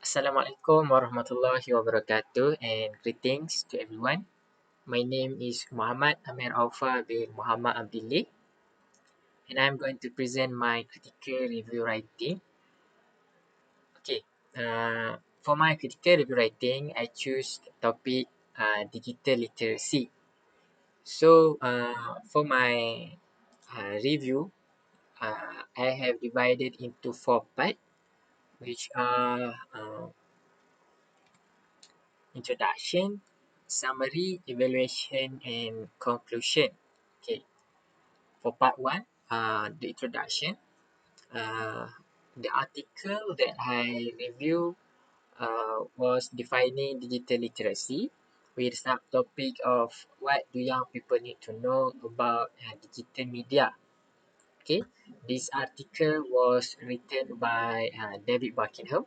Assalamualaikum warahmatullahi wabarakatuh and greetings to everyone. My name is Muhammad Amir Aufa bin Muhammad Abdillah and I'm going to present my critical review writing. Okay, for my critical review writing, I choose the topic digital literacy. So, for my review, I have divided into four parts, which are introduction, summary, evaluation, and conclusion. Okay, for part one, the introduction, uh, the article that I review was defining digital literacy with subtopic of what do young people need to know about digital media. Okay, this article was written by David Buckingham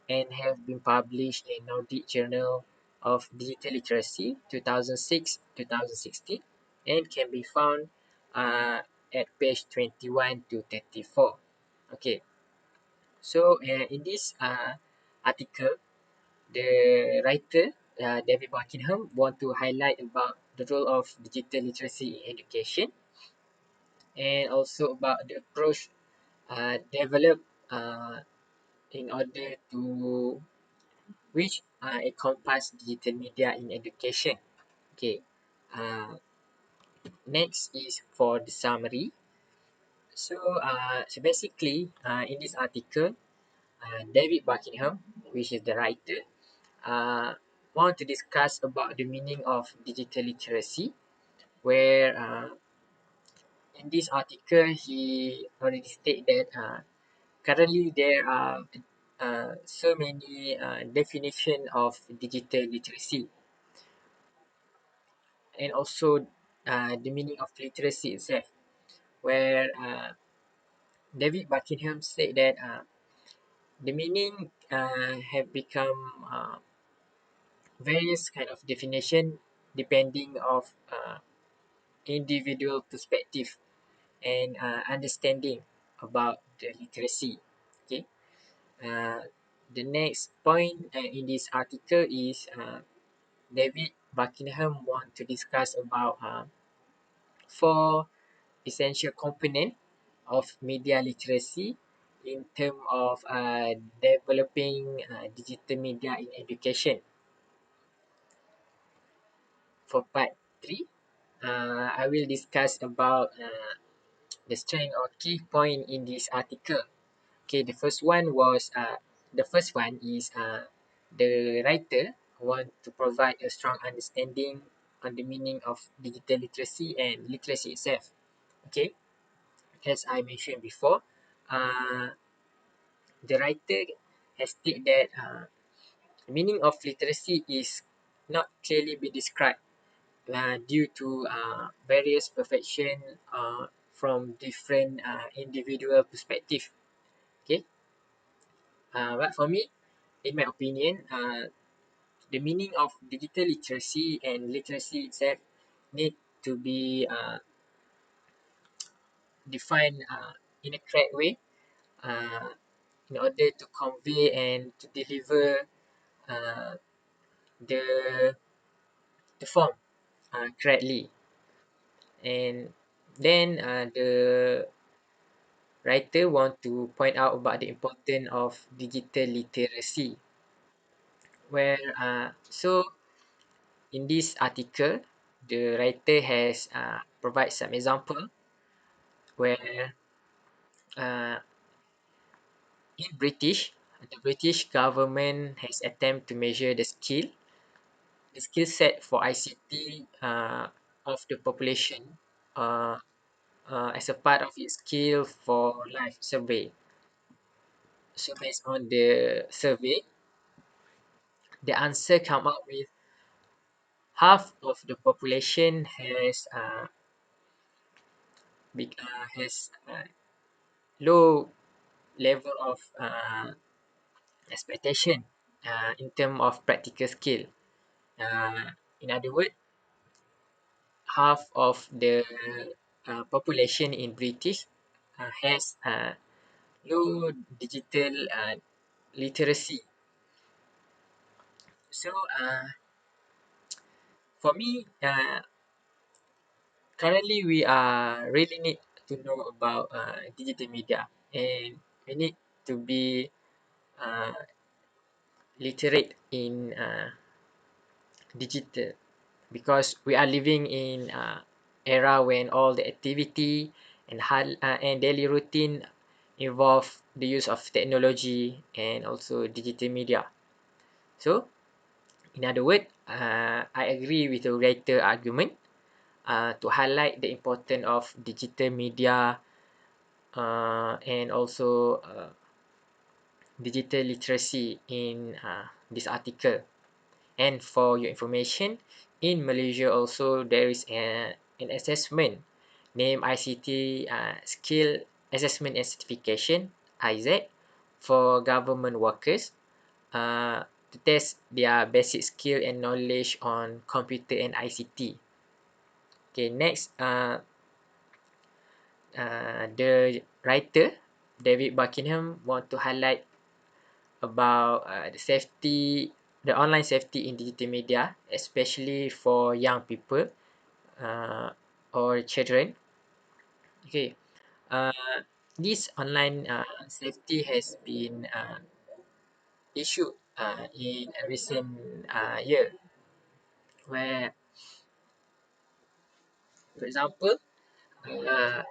and have been published in Nordic Journal of Digital Literacy 2006-2016 and can be found at page 21 to 34. Okay, so in this article, the writer David Buckingham want to highlight about the role of digital literacy in education and also about the approach developed in order to which encompass digital media in education. Okay. Uh, Next is for the summary. So basically, in this article, David Buckingham, which is the writer, uh, want to discuss about the meaning of digital literacy, where in this article he already stated that currently there are so many definition of digital literacy and also the meaning of literacy itself, where David Buckingham said that the meaning have become various kind of definition depending of individual perspective and understanding about the literacy. Okay. Uh, the next point in this article is David Buckingham want to discuss about four essential component of media literacy in terms of developing digital media in education. For part 3, I will discuss about the strength or key point in this article. Okay, the first one is the writer want to provide a strong understanding on the meaning of digital literacy and literacy itself. Okay, as I mentioned before, uh, the writer has stated that the meaning of literacy is not clearly be described due to various perfection from different individual perspective. Okay, but for me, in my opinion, the meaning of digital literacy and literacy itself need to be defined in a correct way uh, in order to convey and to deliver uh, the the form correctly. And then the writer want to point out about the importance of digital literacy, where in this article the writer has provide some example where uh, in British the British government has attempt to measure the skill set for ICT of the population uh, as a part of its skill for life survey. So based on the survey, the answer come up with half of the population has low level of expectation in term of practical skill. Uh, in other words, half of the population in British has low digital literacy. So, for me, currently we are really need to know about digital media, and we need to be uh, literate in digital, because we are living in era when all the activity and daily routine involve the use of technology and also digital media. So, in other words, I agree with the writer argument to highlight the importance of digital media and also digital literacy in this article. And for your information, in Malaysia also there is an assessment named ICT Skill Assessment and Certification (IZ) for government workers to test their basic skill and knowledge on computer and ICT. Okay, next, the writer David Buckingham want to highlight about the online safety in digital media, especially for young people uh, or children. Okay, uh, this online safety has been issued in a recent year, where, for example, uh,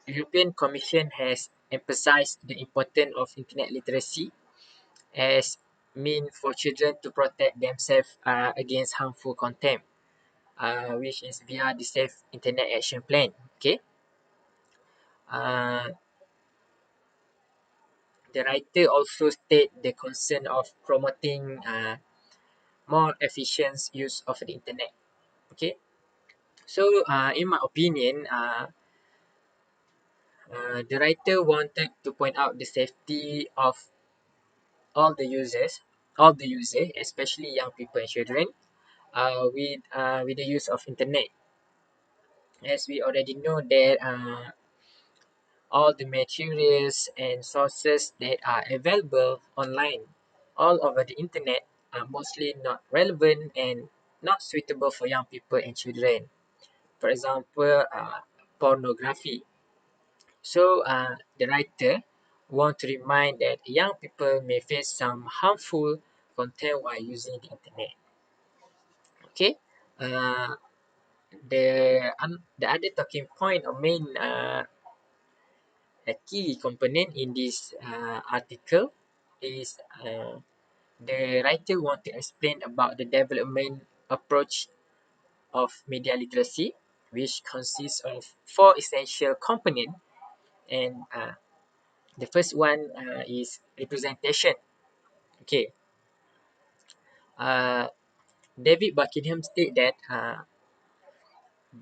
European Commission has emphasized the importance of internet literacy as mean for children to protect themselves against harmful content, which is via the Safe Internet Action Plan. Okay, uh, the writer also state the concern of promoting more efficient use of the internet. Okay, so in my opinion, the writer wanted to point out the safety of all the users, especially young people and children, with the use of internet. As we already know that all the materials and sources that are available online all over the internet are mostly not relevant and not suitable for young people and children. For example, pornography. So, the writer want to remind that young people may face some harmful content while using the internet. Okay, uh, the other talking point or main a key component in this article is the writer want to explain about the development approach of media literacy, which consists of four essential components. And the first one is representation. Okay, uh, David Buckingham state that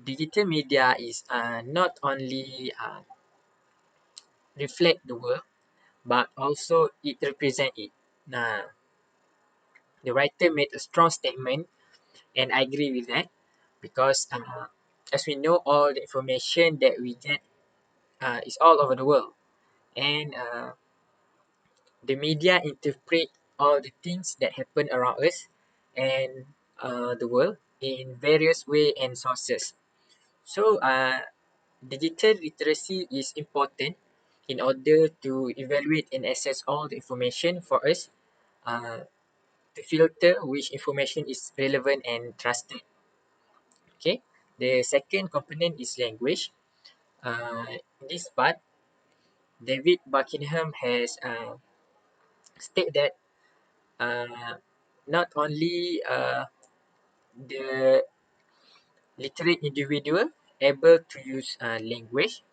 digital media is not only reflect the world, but also it represent it. Uh, the writer made a strong statement, and I agree with that, because as we know, all the information that we get is all over the world, and the media interpret all the things that happen around us and the world in various way and sources. So, digital literacy is important in order to evaluate and assess all the information for us uh, to filter which information is relevant and trusted. Okay. The second component is language. In this part, David Buckingham has stated that not only the literate individual able to use language,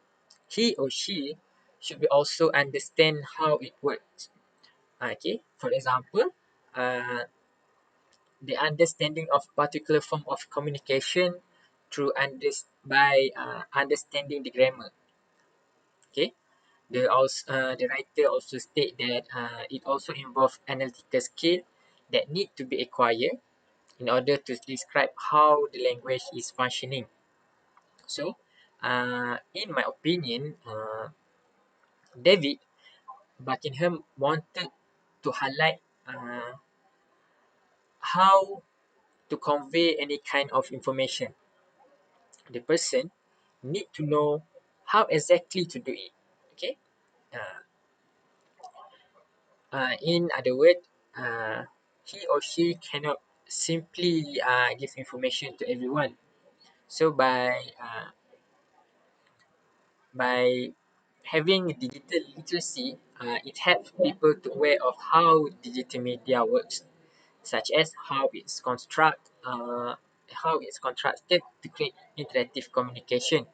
he or she should be also understand how it works. Okay, for example, uh, the understanding of particular form of communication through by understanding the grammar. Okay, the writer also state that it also involves analytical skill that need to be acquired in order to describe how the language is functioning. So, in my opinion, David Buckingham wanted to highlight how to convey any kind of information. The person need to know how exactly to do it. Okay. Uh, in other words, he or she cannot simply give information to everyone. So by having digital literacy, it helps people to aware of how digital media works, such as how it's constructed to create interactive communication.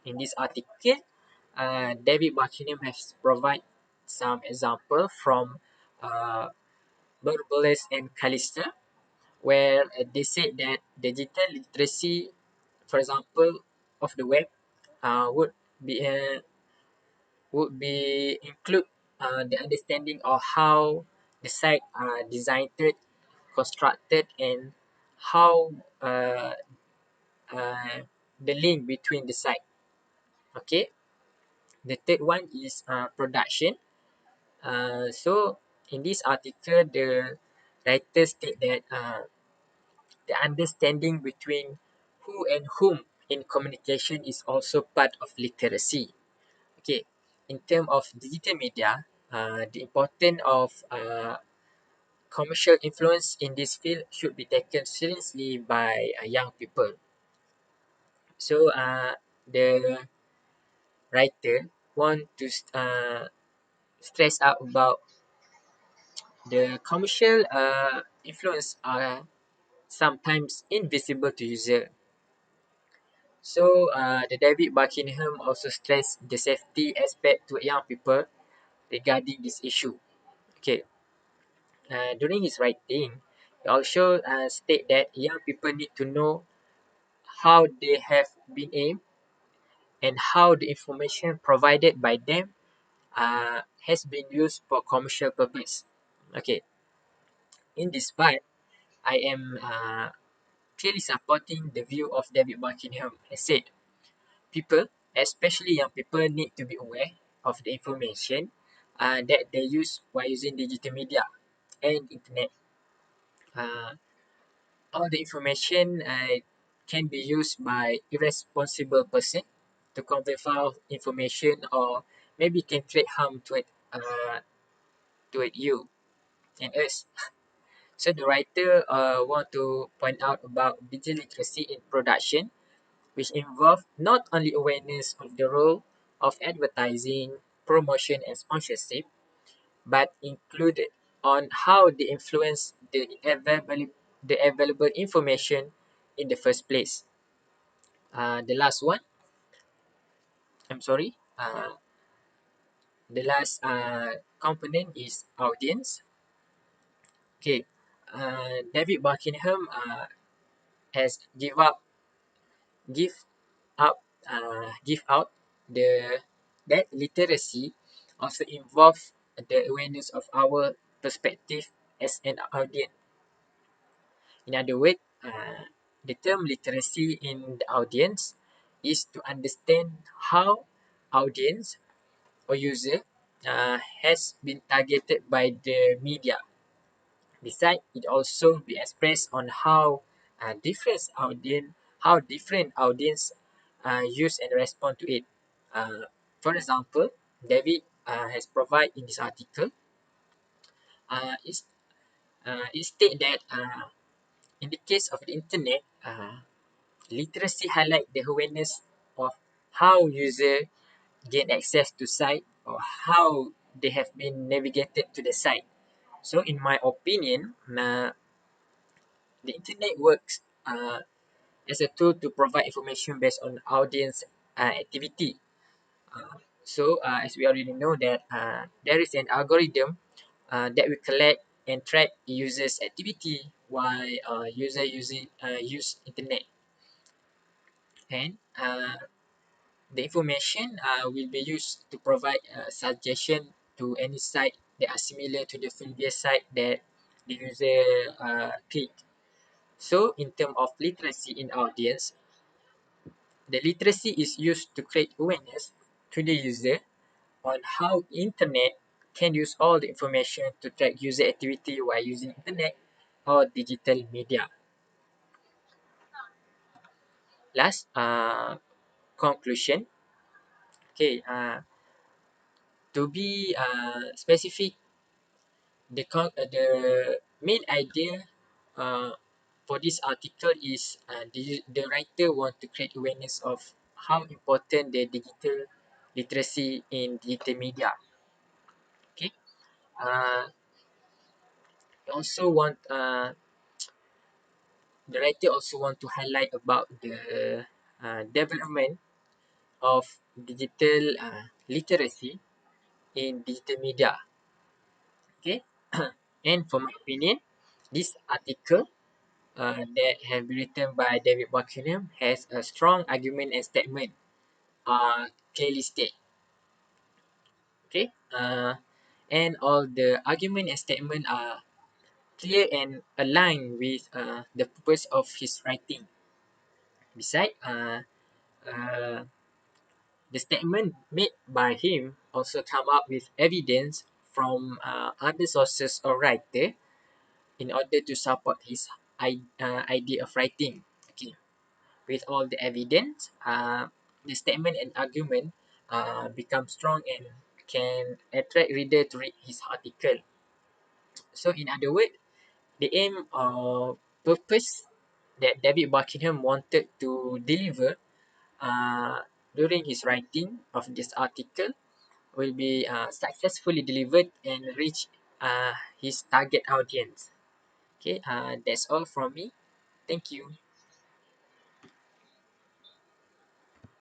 In this article, David Buckingham has provided some example from uh, Burbules and Callister, where they said that digital literacy, for example, of the web, uh, would be include the understanding of how the site are designed, constructed, and how uh, the link between the site. Okay. The third one is production. So in this article, the writer state that the understanding between who and whom in communication is also part of literacy. Okay, in terms of digital media, the importance of commercial influence in this field should be taken seriously by young people. So the writer want to stress out about the commercial influence are sometimes invisible to user. So the David Buckingham also stressed the safety aspect to young people regarding this issue. Okay, during his writing, he also state that young people need to know how they have been aimed and how the information provided by them has been used for commercial purpose. Okay, in this part, I am clearly supporting the view of David Buckingham has said. People, especially young people, need to be aware of the information that they use while using digital media and internet. Uh, all the information can be used by irresponsible person to convey false information or maybe can create harm to it you and us. So the writer want to point out about digital literacy in production, which involve not only awareness of the role of advertising, promotion, and sponsorship, but included on how they influence the available information in the first place. The last one, I'm sorry, the last component is audience. Okay, David Buckingham has give up give out the that literacy also involve the awareness of our perspective as an audience. In other words, the term literacy in the audience is to understand how audience or user has been targeted by the media. Besides, it also be expressed on how different audience use and respond to it. For example, David has provided in this article, uh, is it state that in the case of the internet, literacy highlight the awareness of how user gain access to site or how they have been navigated to the site. So, in my opinion, the internet works as a tool to provide information based on audience activity. As we already know that there is an algorithm that will collect and track users' activity while user use internet, and the information will be used to provide suggestion to any site that are similar to the previous site that the user clicked. So, in terms of literacy in audience, the literacy is used to create awareness to the user on how internet can use all the information to track user activity while using internet or digital media. Last, conclusion. Okay, to be specific, the main idea uh, for this article is the writer want to create awareness of how important the digital literacy in digital media. Okay, uh, also want the writer also want to highlight about the development of digital literacy in digital media. Okay, and for my opinion, this article that have been written by David Buchanan has a strong argument and statement clearly state. Okay, and all the argument and statement are clear and aligned with the purpose of his writing. Besides, uh, the statement made by him also come up with evidence from other sources or writer in order to support his idea of writing. Okay, with all the evidence, the statement and argument become strong and can attract reader to read his article. So, in other words, the aim or purpose that David Buckingham wanted to deliver uh, during his writing of this article will be successfully delivered and reach his target audience. Okay, that's all from me. Thank you.